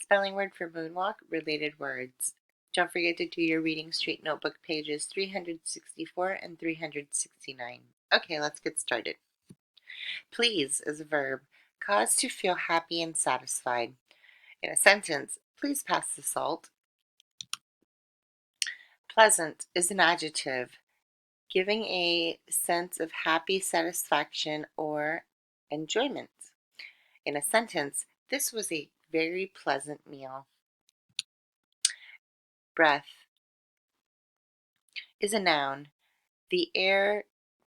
Spelling word for moonwalk, related words. Don't forget to do your Reading Street Notebook pages 364 and 369. Okay, let's get started. Please is a verb. Cause to feel happy and satisfied. In a sentence, please pass the salt. Pleasant is an adjective, giving a sense of happy satisfaction or enjoyment. In a sentence, this was a very pleasant meal. Breath is a noun, the air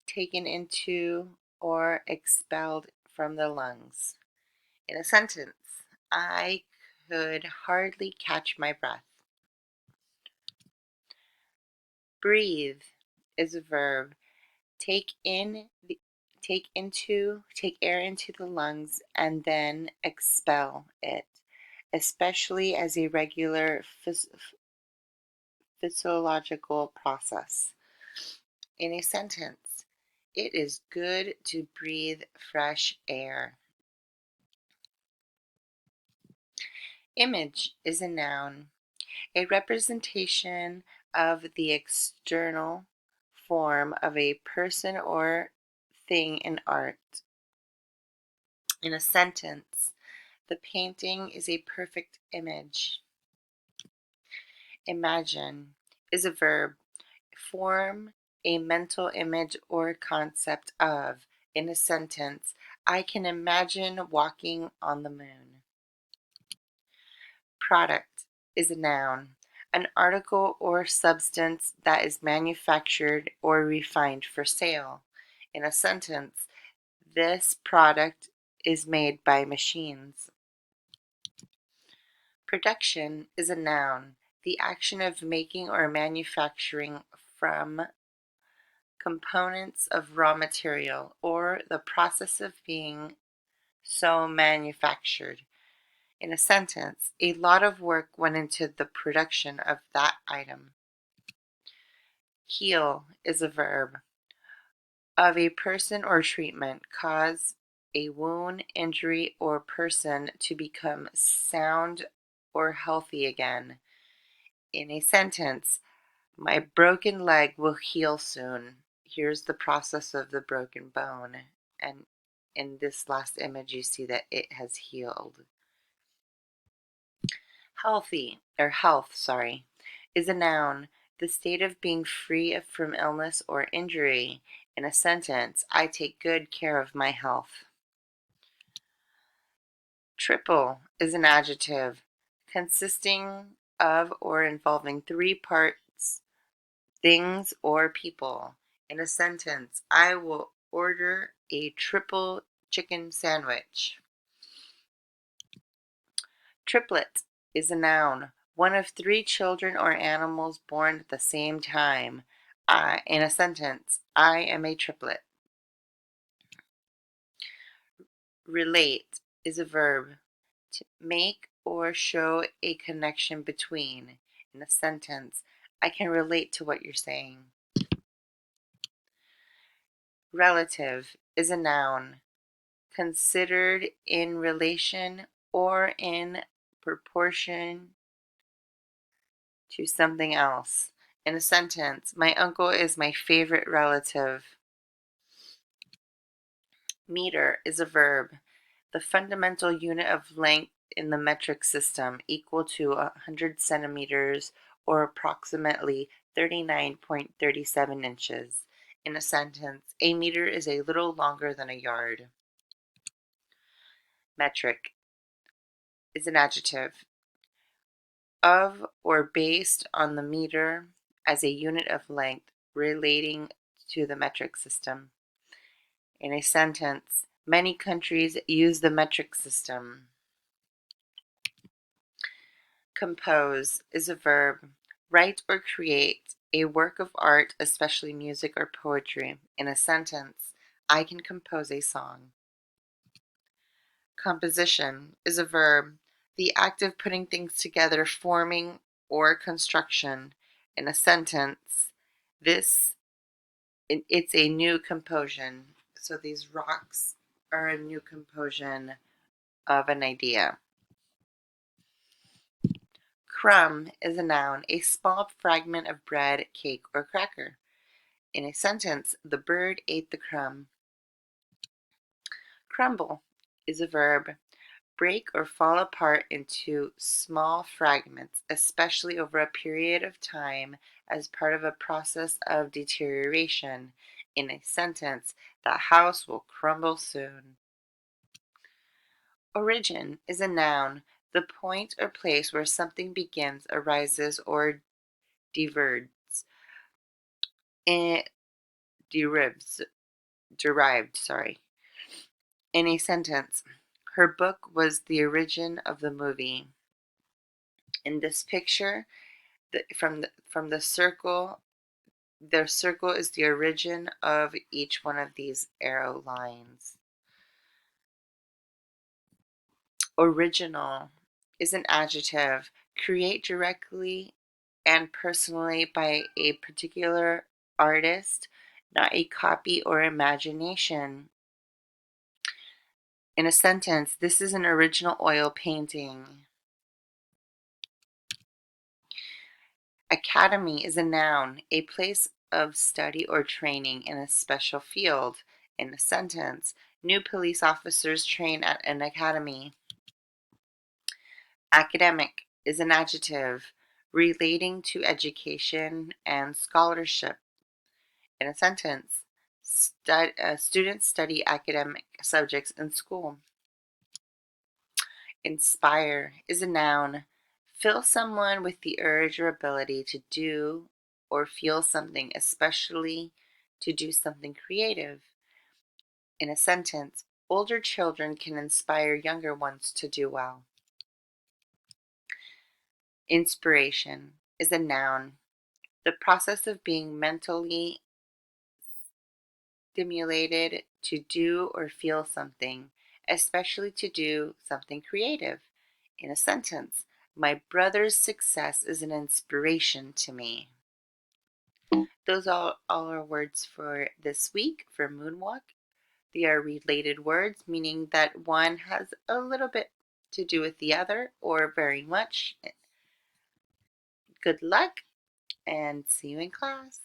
taken into or expelled from the lungs. In a sentence, I could hardly catch my breath. Breathe is a verb. Take air into the lungs and then expel it, especially as a regular physiological process. In a sentence, it is good to breathe fresh air. Image is a noun, a representation of the external form of a person or thing in art. In a sentence, the painting is a perfect image. Imagine is a verb. Form a mental image or concept of. In a sentence, I can imagine walking on the moon. Product is a noun, an article or substance that is manufactured or refined for sale. In a sentence, this product is made by machines. Production is a noun, the action of making or manufacturing from components of raw material, or the process of being so manufactured. In a sentence, a lot of work went into the production of that item. Heal is a verb. Of a person or treatment, cause a wound, injury, or person to become sound or healthy again. In a sentence, my broken leg will heal soon. Here's the process of the broken bone. And in this last image, you see that it has healed. Health, is a noun, the state of being free from illness or injury. In a sentence, I take good care of my health. Triple is an adjective, consisting of or involving three parts, things, or people. In a sentence, I will order a triple chicken sandwich. Triplet is a noun, one of three children or animals born at the same time. In a sentence, I am a triplet. Relate is a verb, to make or show a connection between. In a sentence, I can relate to what you're saying. Relative is a noun, considered in relation or in proportion to something else. In a sentence, my uncle is my favorite relative. Meter is a verb, the fundamental unit of length in the metric system, equal to 100 centimeters or approximately 39.37 inches. In a sentence, a meter is a little longer than a yard. Metric is an adjective, of or based on the meter as a unit of length relating to the metric system. In a sentence, many countries use the metric system. Compose is a verb, write or create a work of art, especially music or poetry. In a sentence, I can compose a song. Composition is a verb, the act of putting things together, forming, or construction. In a sentence, it's a new composition. So these rocks are a new composition of an idea. Crumb is a noun, a small fragment of bread, cake, or cracker. In a sentence, the bird ate the crumb. Crumble is a verb. Break or fall apart into small fragments, especially over a period of time as part of a process of deterioration. In a sentence, the house will crumble soon. Origin is a noun, the point or place where something begins, arises, or diverges. It derived, In a sentence, her book was the origin of the movie. In this picture, from the circle, the circle is the origin of each one of these arrow lines. Original is an adjective, create directly and personally by a particular artist, not a copy or imagination. In a sentence, this is an original oil painting. Academy is a noun, a place of study or training in a special field. In a sentence, new police officers train at an academy. Academic is an adjective relating to education and scholarship. In a sentence, students study academic subjects in school. Inspire is a noun. Fill someone with the urge or ability to do or feel something, especially to do something creative. In a sentence, older children can inspire younger ones to do well. Inspiration is a noun. The process of being mentally stimulated to do or feel something, especially to do something creative. In a sentence, my brother's success is an inspiration to me. Those are all our words for this week for Moonwalk. They are related words, meaning that one has a little bit to do with the other or very much. Good luck and see you in class.